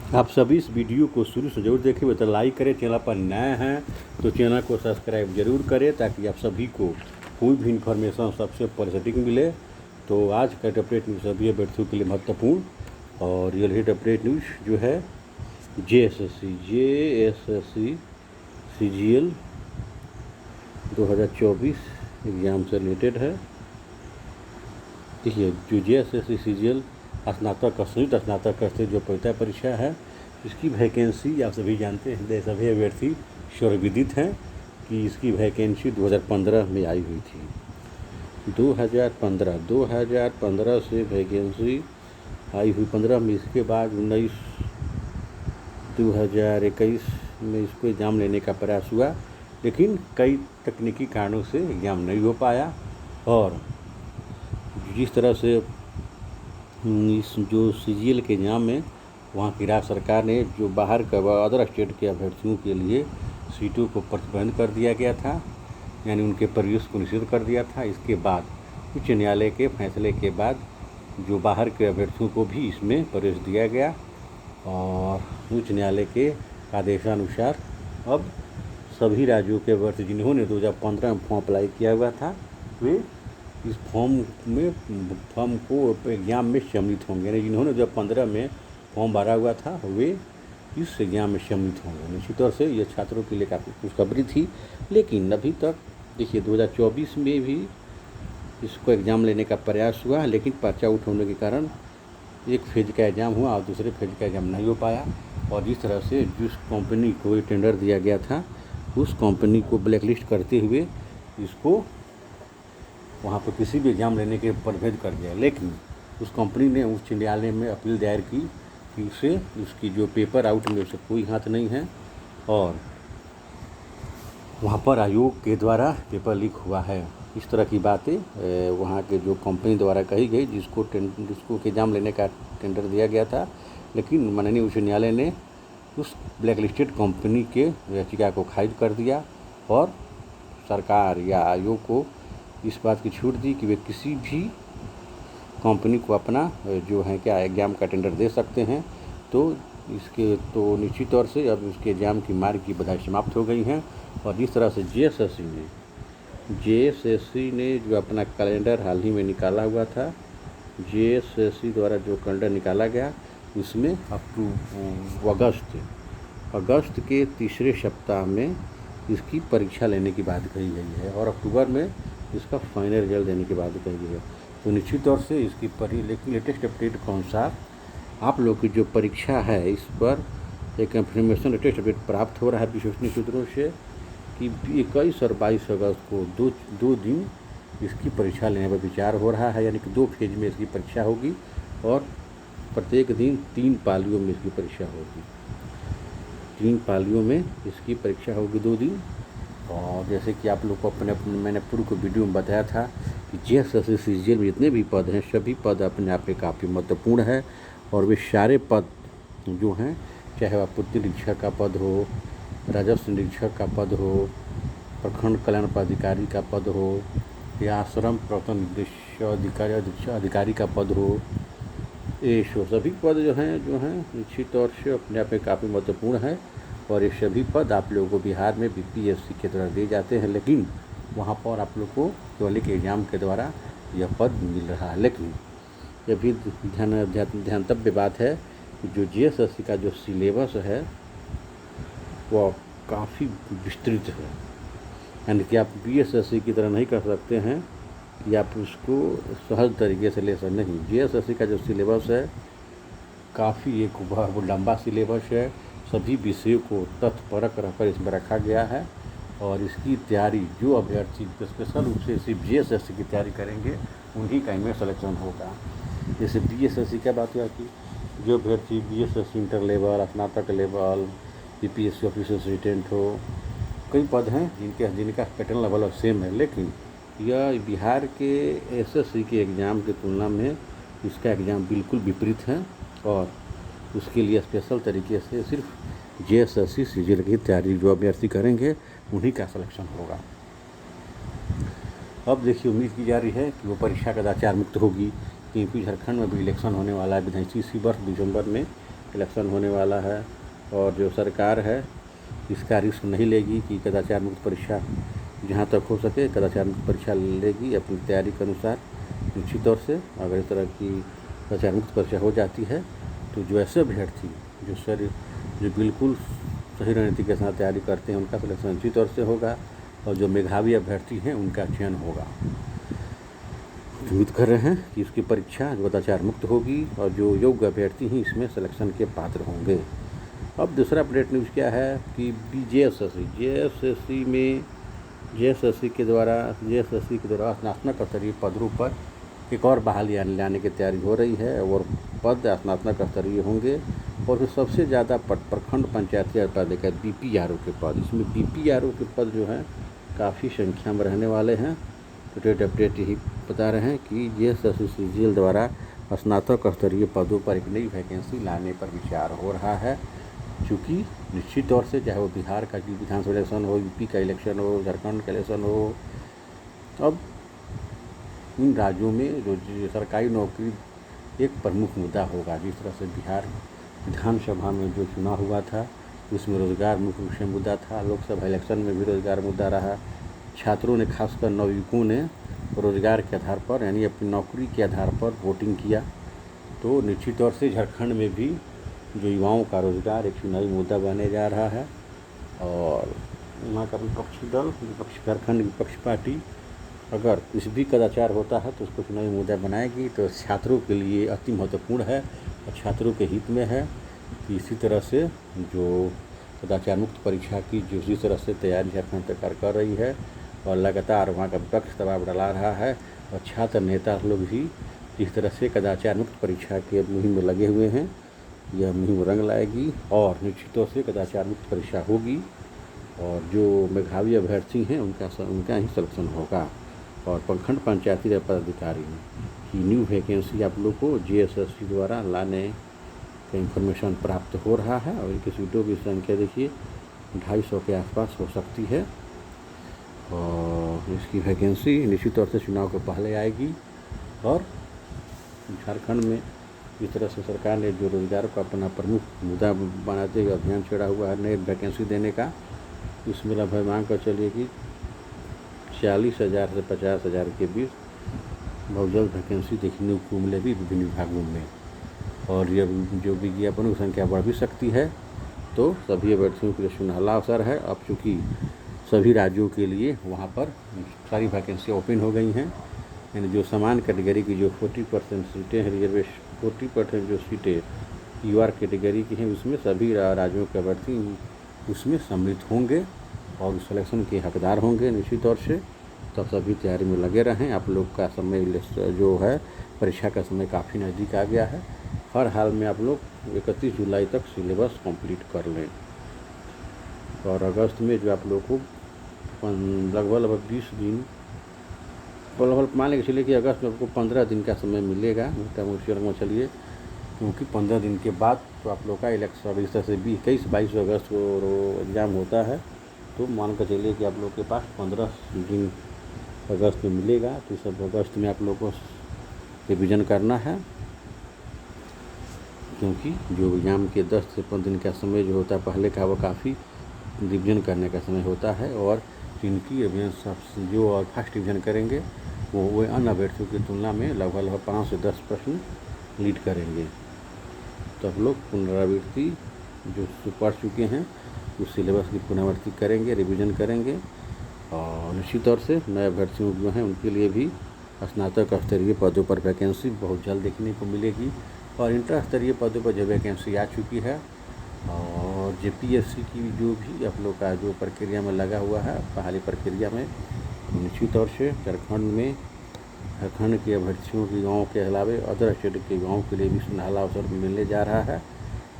आप सभी इस वीडियो को शुरू से जरूर देखें, तो लाइक करें, चैनल पर नए हैं तो चैनल को सब्सक्राइब जरूर करें ताकि आप सभी को कोई भी इन्फॉर्मेशन सबसे पहले सटीक मिले। तो आज का अपडेट न्यूज़ सभी अभ्यर्थियों के लिए महत्वपूर्ण और ये लेटेस्ट अपडेट न्यूज़ जो है जेएसएससी सीजीएल 2024 एग्ज़ाम से रिलेटेड है। देखिए, जो जेएसएससी सीजीएल स्नातक संयुक्त स्नातक स्तर जो प्रतियोगिता परीक्षा है, इसकी वैकेंसी आप सभी जानते हैं, सभी अभ्यर्थी सर्वविदित हैं कि इसकी वैकेंसी 2015 में आई हुई थी। 2015 से वैकेंसी आई हुई 15 में। इसके बाद 2021 में इसको एग्ज़ाम लेने का प्रयास हुआ, लेकिन कई तकनीकी कारणों से एग्ज़ाम नहीं हो पाया। और जिस तरह से इस जो सीजीएल के एग्ज़ाम में वहाँ की राज्य सरकार ने जो बाहर का अदर स्टेट के अभ्यर्थियों के लिए सीटों को प्रतिबंध कर दिया गया था, यानी उनके प्रवेश को निषिद्ध कर दिया था। इसके बाद उच्च न्यायालय के फैसले के बाद जो बाहर के अभ्यर्थियों को भी इसमें प्रवेश दिया गया और उच्च न्यायालय के आदेशानुसार अब सभी राज्यों के अभ्यर्थी जिन्होंने 2015 में फॉर्म अप्लाई किया हुआ था वे इस फॉर्म को एग्ज़ाम में सम्मिलित होंगे। यानी जिन्होंने 2015 में फॉर्म भरा हुआ था वे इस एग्ज़ाम में सम्मिलित होंगे। निश्चित तौर से ये छात्रों के लिए काफ़ी खुशखबरी थी, लेकिन अभी तक देखिए 2024 में भी इसको एग्ज़ाम लेने का प्रयास हुआ, लेकिन पर्चा आउट होने के कारण एक फेज का एग्ज़ाम हुआ और दूसरे फेज का एग्ज़ाम नहीं हो पाया। और जिस तरह से जिस कंपनी को ये टेंडर दिया गया था उस कंपनी को ब्लैकलिस्ट करते हुए इसको वहाँ पर किसी भी एग्ज़ाम लेने के प्रतिबंध कर दिया। लेकिन उस कंपनी ने उच्च न्यायालय में अपील दायर की कि उसे उसकी जो पेपर आउट में उसे कोई हाथ नहीं है और वहाँ पर आयोग के द्वारा पेपर लीक हुआ है। इस तरह की बातें वहाँ के जो कंपनी द्वारा कही गई, जिसको एग्ज़ाम लेने का टेंडर दिया गया था, लेकिन माननीय उच्च न्यायालय ने उस ब्लैकलिस्टेड कंपनी के याचिका को खारिज कर दिया और सरकार या आयोग को इस बात की छूट दी कि वे किसी भी कंपनी को अपना जो है क्या एग्ज़ाम का टेंडर दे सकते हैं। तो इसके तो निश्चित तौर से अब उसके एग्ज़ाम की मार्ग की बधाई समाप्त हो गई हैं। और जिस तरह से जेएसएससी ने जो अपना कैलेंडर हाल ही में निकाला हुआ था, जेएसएससी द्वारा जो कैलेंडर निकाला गया उसमें अगस्त के तीसरे सप्ताह में इसकी परीक्षा लेने की बात कही गई है और अक्टूबर में इसका फाइनल रिजल्ट देने की बात कही गई है। तो निश्चित तौर से इसकी लेटेस्ट अपडेट के अनुसार आप लोग की जो परीक्षा है इस पर एक इन्फॉर्मेशन लेटेस्ट अपडेट प्राप्त हो रहा है विश्वसनीय सूत्रों से कि 21 और 22 अगस्त को दो दिन इसकी परीक्षा लेने पर विचार हो रहा है। यानी कि 2 फेज में इसकी परीक्षा होगी और प्रत्येक दिन 3 पालियों में इसकी परीक्षा होगी। 3 पालियों में इसकी परीक्षा होगी 2 दिन। और जैसे कि आप लोग को मैंने पूर्व को वीडियो में बताया था कि जेएसएससी सीजीएल में जितने भी पद हैं सभी पद अपने आप में काफ़ी महत्वपूर्ण है और वे सारे पद जो हैं, चाहे वह पूर्ति निरीक्षक का पद हो, राजस्व निरीक्षक का पद हो, प्रखंड कल्याण पदाधिकारी का पद हो या श्रम प्रवर्तन निर्देश अधिकारी का पद हो, ये सभी पद जो हैं निश्चित तौर से अपने आप में काफ़ी महत्वपूर्ण है। और ये सभी पद आप लोगों को बिहार में बीपीएससी के द्वारा दिए जाते हैं, लेकिन वहाँ पर आप लोग को केवल एक एग्ज़ाम के द्वारा यह पद मिल रहा है। लेकिन ये भी ध्यानतव्य बात है कि जो जेएसएससी का जो सिलेबस है वह काफ़ी विस्तृत है। यानी कि आप बीएसएससी की तरह नहीं कर सकते हैं कि आप उसको सहज तरीके से ले सकते नहीं। जेएसएससी का जो सिलेबस है काफ़ी एक बहुत लंबा सिलेबस है, सभी विषयों को तत्परक रहकर इसमें रखा गया है और इसकी तैयारी जो अभ्यर्थी स्पेशल रूप से सिर्फ जेएसएससी की तैयारी करेंगे उन्हीं का इनमें सिलेक्शन होगा। जैसे बीएसएससी क्या बात हुआ कि जो अभ्यर्थी बीएसएससी इंटर लेवल, स्नातक लेवल, बीपीएससी ऑफिसर असिस्टेंट हो, कई पद हैं जिनका पैटर्न लेवल सेम है, लेकिन यह बिहार के एसएससी के एग्ज़ाम की तुलना में इसका एग्ज़ाम बिल्कुल विपरीत है और उसके लिए स्पेशल तरीके से सिर्फ जेएसएससी सीजीएल की तैयारी जो अभ्यर्थी करेंगे उन्हीं का सिलेक्शन होगा। अब देखिए, उम्मीद की जा रही है कि वो परीक्षा कदाचार मुक्त होगी, क्योंकि झारखंड में भी इलेक्शन होने वाला है विधानसभा इसी वर्ष दिसंबर में इलेक्शन होने वाला है और जो सरकार है इसका रिस्क नहीं लेगी कि कदाचार मुक्त परीक्षा जहाँ तक हो सके कदाचार मुक्त परीक्षा लेगी अपनी तैयारी के अनुसार। निश्चित तौर से अगर इस तरह की कदाचार मुक्त परीक्षा हो जाती है तो जो ऐसे अभ्यर्थी जो बिल्कुल सही रणनीति के साथ तैयारी करते हैं उनका सिलेक्शन निश्चित तौर से होगा और जो मेधावी अभ्यर्थी हैं उनका चयन होगा। उम्मीद कर रहे हैं कि इसकी परीक्षा जो कदाचार मुक्त होगी और जो योग्य अभ्यर्थी हैं इसमें सिलेक्शन के पात्र होंगे। अब दूसरा अपडेट न्यूज़ क्या है कि जेएसएससी के द्वारा स्नातक स्तरीय पदों पर एक और बहाली लाने की तैयारी हो रही है और पद स्नातक स्तरीय होंगे और फिर सबसे ज़्यादा प्रखंड पंचायती पद है बीपीआरओ के पद। इसमें बीपीआरओ के पद जो हैं काफ़ी संख्या में रहने वाले हैं। तो डेट अपडेट यही बता रहे हैं कि जेएसएससी द्वारा स्नातक स्तरीय पदों पर एक नई वैकेंसी लाने पर विचार हो रहा है। चूँकि निश्चित तौर से चाहे वो बिहार का विधानसभा इलेक्शन हो, यूपी का इलेक्शन हो, झारखंड का इलेक्शन हो, अब इन राज्यों में जो सरकारी नौकरी एक प्रमुख मुद्दा होगा। जिस तरह से बिहार विधानसभा में जो चुनाव हुआ था उसमें रोजगार मुख्य रूप से मुद्दा था, लोकसभा इलेक्शन में भी रोजगार मुद्दा रहा। छात्रों ने खासकर नवयुवकों ने रोजगार के आधार पर यानी अपनी नौकरी के आधार पर वोटिंग किया। तो निश्चित तौर से झारखंड में भी जो युवाओं का रोजगार एक चुनावी मुद्दा बनने जा रहा है और वहाँ का विपक्षी दल झारखंड विपक्ष पार्टी अगर कुछ भी कदाचार होता है तो उसको चुनावी मुद्दा बनाएगी। तो छात्रों के लिए अति महत्वपूर्ण है और छात्रों के हित में है कि इसी तरह से जो कदाचार मुक्त परीक्षा की जिस तरह से तैयारी झारखंड सरकार कर रही है और लगातार वहाँ का विपक्ष दबाव डाला रहा है और छात्र नेता लोग भी जिस तरह से कदाचार मुक्त परीक्षा के मुहिम में लगे हुए हैं, यह मुहिम रंग लाएगी और निश्चित तौर से कदाचार मुक्त परीक्षा होगी और जो मेधावी अभ्यर्थी हैं उनका ही सिलेक्शन होगा। और प्रखंड पंचायती पदाधिकारी की न्यू वैकेंसी आप लोग को जेएसएससी द्वारा लाने का इन्फॉर्मेशन प्राप्त हो रहा है और इनकी सीटों की संख्या देखिए 250 के आसपास हो सकती है और इसकी वैकेंसी निश्चित तौर से चुनाव के पहले आएगी। और झारखंड में इस तरह से सरकार ने जो रोजगार को अपना प्रमुख मुद्दा बनाते हुए अभियान छेड़ा हुआ है नए वैकेंसी देने का, इसमें लगभग मांग कर चलिए कि 40,000 से 50,000 के बीच बहुत जल्द वैकेंसी देखने को मिलेगी विभिन्न विभागों में। और ये जो विज्ञापनों की संख्या बढ़ भी सकती है तो सभी अभ्यर्थियों के लिए सुनहला अवसर है। अब चूँकि सभी राज्यों के लिए वहाँ पर सारी वैकेंसी ओपन हो गई हैं, यानी जो समान कैटेगरी की जो 40% सीटें हैं रिजर्वेशन 40% जो सीटें यूआर कैटेगरी की हैं उसमें सभी राज्यों के अभ्यर्थी उसमें सम्मिलित होंगे और उस सिलेक्शन के हकदार होंगे निश्चित तौर से। तब सभी तैयारी में लगे रहें। आप लोग का समय जो है परीक्षा का समय काफ़ी नज़दीक आ गया है। हर हाल में आप लोग 31 जुलाई तक सिलेबस कंप्लीट कर लें और अगस्त में जो आप लोग को लगभग 20 दिन मान लेके चलिए कि अगस्त में आपको 15 दिन का समय मिलेगा मोटा चलिए, क्योंकि 15 दिन के बाद तो आप लोग का इलेक्शन इस तरह से 21-22 अगस्त को एग्ज़ाम होता है। तो मान कर चलिए कि आप लोग के पास 15 दिन अगस्त में मिलेगा। तो सब अगस्त में आप लोग को रिविज़न करना है, क्योंकि जो एग्ज़ाम के 10 से 15 दिन का समय जो होता है पहले का वो काफ़ी रिविज़न करने का समय होता है और जिनकी रिविज़न जो फर्स्ट डिवीज़न करेंगे वो अन्य अभ्यर्थियों की तुलना में लगभग 5 से 10 प्रश्न लीड करेंगे। तो आप लोग पुनरावृत्ति जो पढ़ चुके हैं उस सिलेबस की पुनरावृत्ति करेंगे, रिवीजन करेंगे और निश्चित तौर से नए अभ्यर्थियों जो हैं उनके लिए भी स्नातक स्तरीय पदों पर वैकेंसी बहुत जल्द देखने को मिलेगी और इंटर स्तरीय पदों पर जो वैकेंसी आ चुकी है और जेपीएससी की जो भी आप लोग का जो प्रक्रिया में लगा हुआ है बहाली प्रक्रिया में निश्चित तौर से झारखंड के अभ्यर्थियों के गाँव के अलावे अदर स्टेट के गाँव के लिए भी सुनहला अवसर मिलने जा रहा है।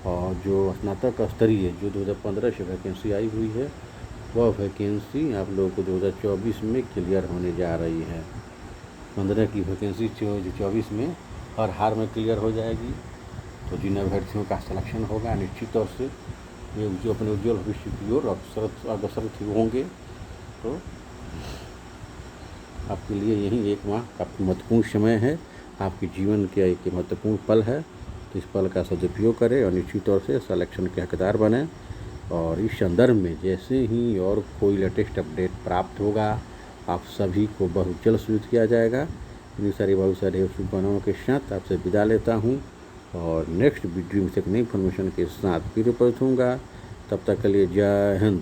और जो स्नातक स्तरीय जो 2015 से वैकेंसी आई हुई है वह वैकेंसी आप लोगों को 2024 में क्लियर होने जा रही है। 15 की वैकेंसी 24 में हर हार में क्लियर हो जाएगी। तो जिन अभ्यर्थियों का सिलेक्शन होगा निश्चित तौर से ये जो अपने उज्ज्वल भविष्य की ओर अग्रसर होंगे। तो आपके लिए यही एक माह काफ़ी महत्वपूर्ण समय है, आपके जीवन का एक महत्वपूर्ण पल है तो इस पल का सदुपयोग करें और निश्चित तौर से सिलेक्शन के हकदार बने। और इस संदर्भ में जैसे ही और कोई लेटेस्ट अपडेट प्राप्त होगा आप सभी को बहुत जल्द सूचित किया जाएगा। इतनी सारी बहुत सारे शुभकामनाओं के साथ आपसे विदा लेता हूँ और नेक्स्ट वीडियो में से एक नई इन्फॉर्मेशन के साथ फिर उपस्थित होऊंगा। तब तक के लिए जय हिंद।